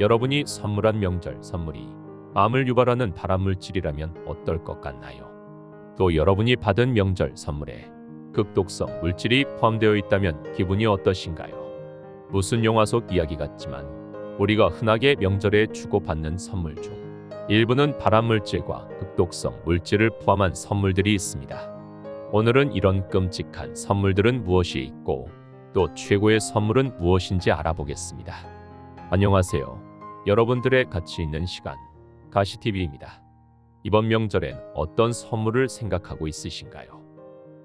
여러분이 선물한 명절 선물이 암을 유발하는 발암물질이라면 어떨 것 같나요? 또 여러분이 받은 명절 선물에 극독성 물질이 포함되어 있다면 기분이 어떠신가요? 무슨 영화 속 이야기 같지만 우리가 흔하게 명절에 주고받는 선물 중 일부는 발암물질과 극독성 물질을 포함한 선물들이 있습니다. 오늘은 이런 끔찍한 선물들은 무엇이 있고 또 최고의 선물은 무엇인지 알아보겠습니다. 안녕하세요. 여러분들의 가치 있는 시간 가시TV입니다. 이번 명절엔 어떤 선물을 생각하고 있으신가요?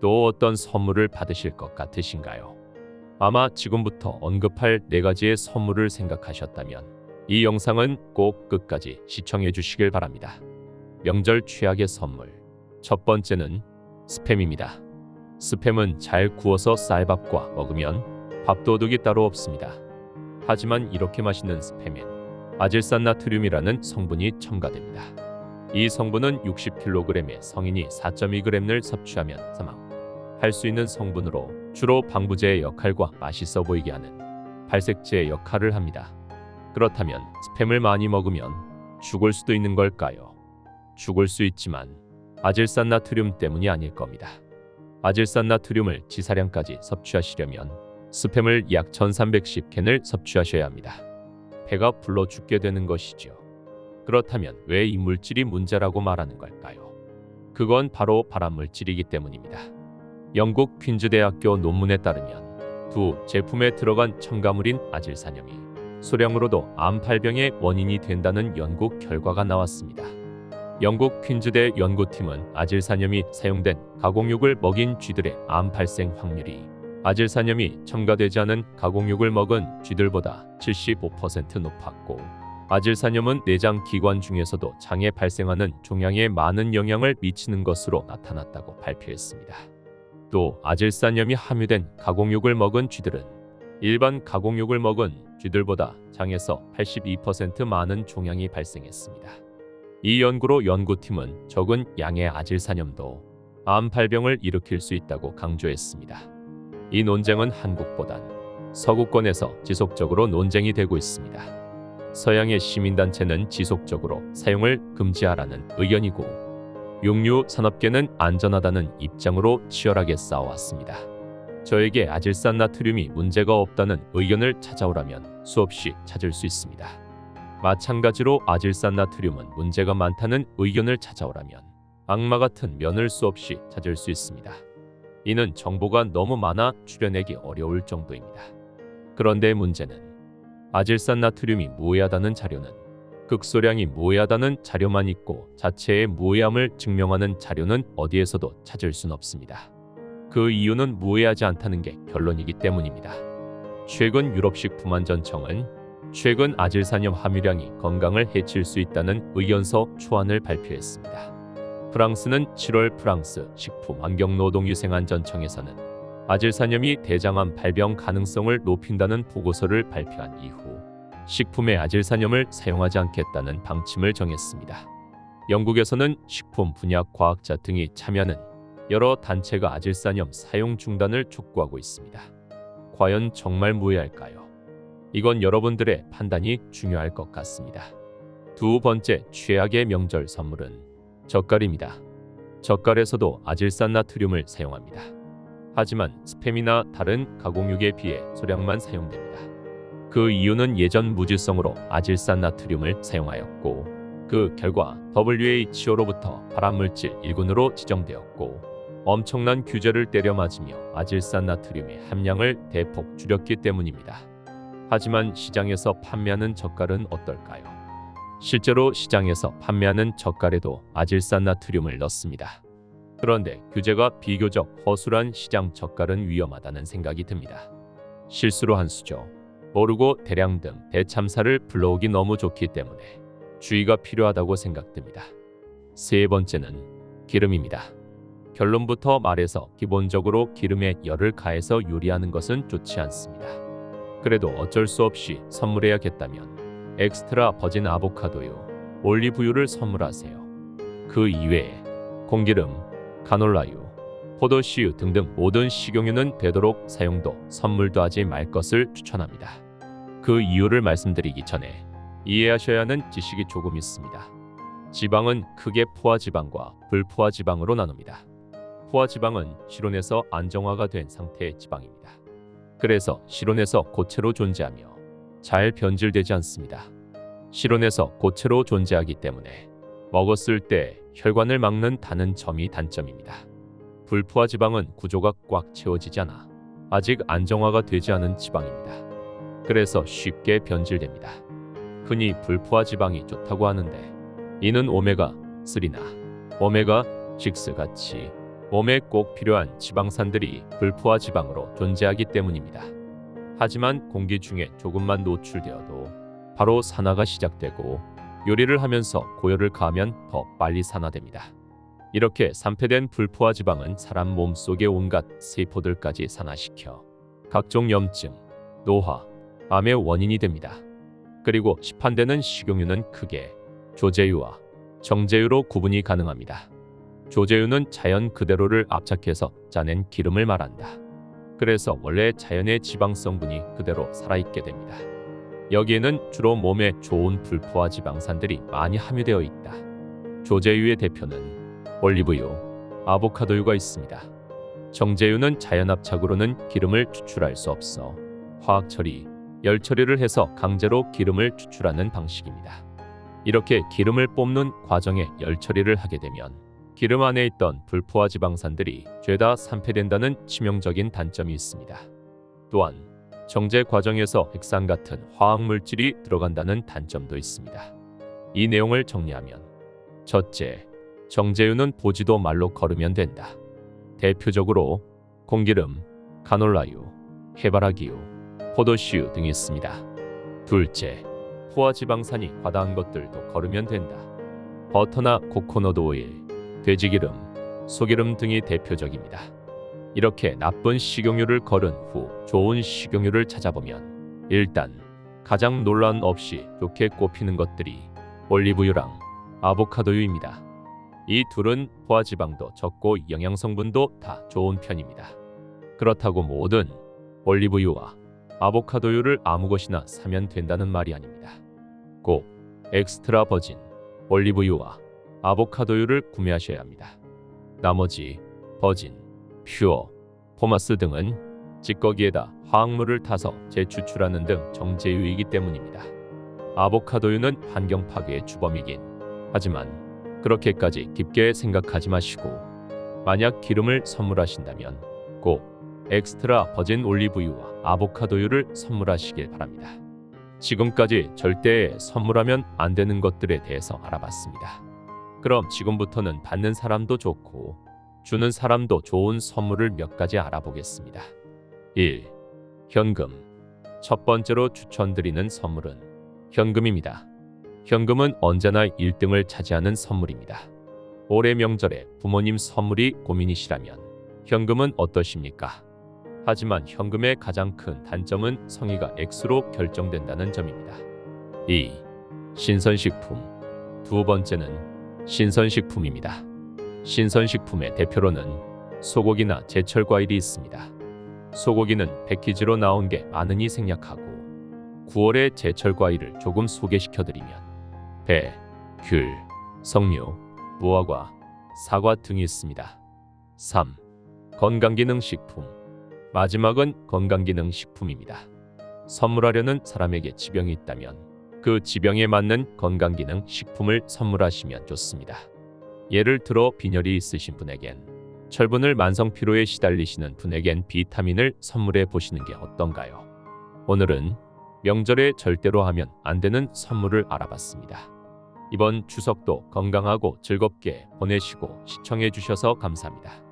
또 어떤 선물을 받으실 것 같으신가요? 아마 지금부터 언급할 4가지의 선물을 생각하셨다면 이 영상은 꼭 끝까지 시청해 주시길 바랍니다. 명절 최악의 선물. 첫 번째는 스팸입니다. 스팸은 잘 구워서 쌀밥과 먹으면 밥도둑이 따로 없습니다. 하지만 이렇게 맛있는 스팸엔 아질산나트륨이라는 성분이 첨가됩니다. 이 성분은 60kg의 성인이 4.2g을 섭취하면 사망할 수 있는 성분으로 주로 방부제의 역할과 맛있어 보이게 하는 발색제의 역할을 합니다. 그렇다면 스팸을 많이 먹으면 죽을 수도 있는 걸까요? 죽을 수 있지만 아질산나트륨 때문이 아닐 겁니다. 아질산나트륨을 지사량까지 섭취하시려면 스팸을 약 1310캔을 섭취하셔야 합니다. 배가 불러 죽게 되는 것이죠. 그렇다면 왜 이 물질이 문제라고 말하는 걸까요? 그건 바로 발암물질이기 때문입니다. 영국 퀸즈 대학교 논문에 따르면 두 제품에 들어간 첨가물인 아질산염이 소량으로도 암 발병의 원인이 된다는 연구 결과가 나왔습니다. 영국 퀸즈대 연구팀은 아질산염이 사용된 가공육을 먹인 쥐들의 암 발생 확률이 아질산염이 첨가되지 않은 가공육을 먹은 쥐들보다 75% 높았고, 아질산염은 내장 기관 중에서도 장에 발생하는 종양에 많은 영향을 미치는 것으로 나타났다고 발표했습니다. 또 아질산염이 함유된 가공육을 먹은 쥐들은 일반 가공육을 먹은 쥐들보다 장에서 82% 많은 종양이 발생했습니다. 이 연구로 연구팀은 적은 양의 아질산염도 암 발병을 일으킬 수 있다고 강조했습니다. 이 논쟁은 한국보단 서구권에서 지속적으로 논쟁이 되고 있습니다. 서양의 시민단체는 지속적으로 사용을 금지하라는 의견이고, 육류 산업계는 안전하다는 입장으로 치열하게 싸워왔습니다. 저에게 아질산나트륨이 문제가 없다는 의견을 찾아오라면 수없이 찾을 수 있습니다. 마찬가지로 아질산나트륨은 문제가 많다는 의견을 찾아오라면 악마 같은 면을 수없이 찾을 수 있습니다. 이는 정보가 너무 많아 추려내기 어려울 정도입니다. 그런데 문제는 아질산나트륨이 무해하다는 자료는 극소량이 무해하다는 자료만 있고 자체의 무해함을 증명하는 자료는 어디에서도 찾을 순 없습니다. 그 이유는 무해하지 않다는 게 결론이기 때문입니다. 최근 유럽식품안전청은 최근 아질산염 함유량이 건강을 해칠 수 있다는 의견서 초안을 발표했습니다. 프랑스는 7월 프랑스 식품환경노동위생안전청에서는 아질산염이 대장암 발병 가능성을 높인다는 보고서를 발표한 이후 식품에 아질산염을 사용하지 않겠다는 방침을 정했습니다. 영국에서는 식품 분야 과학자 등이 참여하는 여러 단체가 아질산염 사용 중단을 촉구하고 있습니다. 과연 정말 무해할까요? 이건 여러분들의 판단이 중요할 것 같습니다. 두 번째 최악의 명절 선물은 젓갈입니다. 젓갈에서도 아질산나트륨을 사용합니다. 하지만 스팸이나 다른 가공육에 비해 소량만 사용됩니다. 그 이유는 예전 무질성으로 아질산나트륨을 사용하였고, 그 결과 WHO로부터 발암물질 1군으로 지정되었고, 엄청난 규제를 때려맞으며 아질산나트륨의 함량을 대폭 줄였기 때문입니다. 하지만 시장에서 판매하는 젓갈은 어떨까요? 실제로 시장에서 판매하는 젓갈에도 아질산나트륨을 넣습니다. 그런데 규제가 비교적 허술한 시장 젓갈은 위험하다는 생각이 듭니다. 실수로 한 수저, 모르고 대량 등 대참사를 불러오기 너무 좋기 때문에 주의가 필요하다고 생각됩니다. 세 번째는 기름입니다. 결론부터 말해서 기본적으로 기름에 열을 가해서 요리하는 것은 좋지 않습니다. 그래도 어쩔 수 없이 선물해야겠다면 엑스트라 버진 아보카도유, 올리브유를 선물하세요. 그 이외에 콩기름, 카놀라유, 포도씨유 등등 모든 식용유는 되도록 사용도 선물도 하지 말 것을 추천합니다. 그 이유를 말씀드리기 전에 이해하셔야 하는 지식이 조금 있습니다. 지방은 크게 포화지방과 불포화지방으로 나눕니다. 포화지방은 실온에서 안정화가 된 상태의 지방입니다. 그래서 실온에서 고체로 존재하며 잘 변질되지 않습니다. 실온에서 고체로 존재하기 때문에 먹었을 때 혈관을 막는 다는 점이 단점입니다. 불포화지방은 구조가 꽉 채워지지 않아 아직 안정화가 되지 않은 지방입니다. 그래서 쉽게 변질됩니다. 흔히 불포화지방이 좋다고 하는데 이는 오메가3나 오메가6 같이 몸에 꼭 필요한 지방산들이 불포화지방으로 존재하기 때문입니다. 하지만 공기 중에 조금만 노출되어도 바로 산화가 시작되고 요리를 하면서 고열을 가하면 더 빨리 산화됩니다. 이렇게 산패된 불포화지방은 사람 몸속의 온갖 세포들까지 산화시켜 각종 염증, 노화, 암의 원인이 됩니다. 그리고 시판되는 식용유는 크게 조제유와 정제유로 구분이 가능합니다. 조제유는 자연 그대로를 압착해서 짜낸 기름을 말한다. 그래서 원래 자연의 지방 성분이 그대로 살아있게 됩니다. 여기에는 주로 몸에 좋은 불포화 지방산들이 많이 함유되어 있다. 조제유의 대표는 올리브유, 아보카도유가 있습니다. 정제유는 자연 압착으로는 기름을 추출할 수 없어 화학 처리, 열 처리를 해서 강제로 기름을 추출하는 방식입니다. 이렇게 기름을 뽑는 과정에 열 처리를 하게 되면 기름 안에 있던 불포화 지방산들이 죄다 산패된다는 치명적인 단점이 있습니다. 또한 정제 과정에서 핵산 같은 화학 물질이 들어간다는 단점도 있습니다. 이 내용을 정리하면 첫째, 정제유는 보지도 말로 걸으면 된다. 대표적으로 콩기름, 카놀라유, 해바라기유, 포도씨유 등이 있습니다. 둘째, 포화지방산이 과다한 것들도 걸으면 된다. 버터나 코코넛 오일, 돼지기름, 소기름 등이 대표적입니다. 이렇게 나쁜 식용유를 걸은 후 좋은 식용유를 찾아보면 일단 가장 논란 없이 좋게 꼽히는 것들이 올리브유랑 아보카도유입니다. 이 둘은 포화지방도 적고 영양성분도 다 좋은 편입니다. 그렇다고 모든 올리브유와 아보카도유를 아무 것이나 사면 된다는 말이 아닙니다. 꼭 엑스트라 버진 올리브유와 아보카도유를 구매하셔야 합니다. 나머지 버진, 퓨어, 포마스 등은 찌꺼기에다 화학물을 타서 재추출하는 등 정제유이기 때문입니다. 아보카도유는 환경 파괴의 주범이긴 하지만 그렇게까지 깊게 생각하지 마시고 만약 기름을 선물하신다면 꼭 엑스트라 버진 올리브유와 아보카도유를 선물하시길 바랍니다. 지금까지 절대 선물하면 안 되는 것들에 대해서 알아봤습니다. 그럼 지금부터는 받는 사람도 좋고 주는 사람도 좋은 선물을 몇 가지 알아보겠습니다. 1. 현금. 첫 번째로 추천드리는 선물은 현금입니다. 현금은 언제나 1등을 차지하는 선물입니다. 올해 명절에 부모님 선물이 고민이시라면 현금은 어떠십니까? 하지만 현금의 가장 큰 단점은 성의가 액수로 결정된다는 점입니다. 2. 신선식품. 두 번째는 신선식품입니다. 신선식품의 대표로는 소고기나 제철 과일이 있습니다. 소고기는 패키지로 나온 게 많으니 생략하고 9월의 제철 과일을 조금 소개시켜드리면 배, 귤, 석류, 무화과, 사과 등이 있습니다. 3. 건강기능식품. 마지막은 건강기능식품입니다. 선물하려는 사람에게 지병이 있다면 그 지병에 맞는 건강기능식품을 선물하시면 좋습니다. 예를 들어 빈혈이 있으신 분에겐, 철분을 만성피로에 시달리시는 분에겐 비타민을 선물해 보시는 게 어떤가요? 오늘은 명절에 절대로 하면 안 되는 선물을 알아봤습니다. 이번 추석도 건강하고 즐겁게 보내시고 시청해 주셔서 감사합니다.